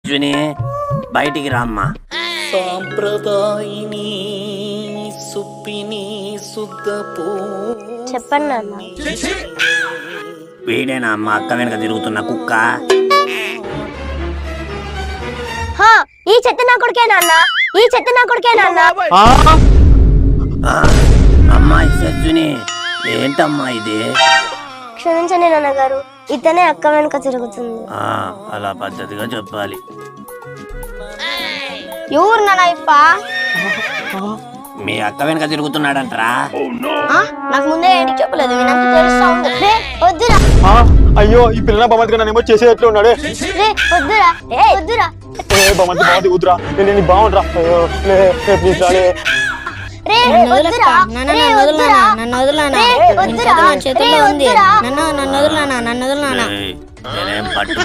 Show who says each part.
Speaker 1: Zuni బయటికి రామ్మా.
Speaker 2: సాంప్రదాయిని సుప్పిని శుద్ధపో.
Speaker 3: చెప్పండి నాన్న.
Speaker 1: వీడేనా అమ్మ అక్క వెనక తిరుగుతున్న కుక్క?
Speaker 3: ఈ చెత్త నా కొడుకే నాన్న, ఈ చెత్త నా కొడుకే నాన్న.
Speaker 1: అమ్మాయి సజ్జుని ఏంటమ్మా ఇది?
Speaker 3: క్షమించండి నాన్నగారు, ఇతనే అక్క వెనుక తిరుగుతుంది.
Speaker 1: అలా పద్ధతిగా చెప్పాలి.
Speaker 3: ఎవరు నాన్న ఇప్ప?
Speaker 1: మీ అక్క వెనక తిరుగుతున్నాడంటరా?
Speaker 3: నాకు ముందే ఏంటి చెప్పలేదు, నాకు తెలుస్తా ఉంది. రే వద్దురా.
Speaker 4: అయ్యో ఈ పిల్లల బొమ్మకి నన్ను ఏమో చేసేట్లు ఉన్నాడే.
Speaker 3: రే వద్దురా, వద్దురా.
Speaker 4: బొమ్మకి కుదురా, నేను బాగుండ్రా. అయ్యో ప్లీజ్ రాలే.
Speaker 3: రే వద్దురా,
Speaker 5: నన్ను వదులునా, నన్ను వదులునా, చేతుల్లో ఉంది. నన్ను వదులునా, నన్ను వదులునా.
Speaker 1: నేనేం పట్టు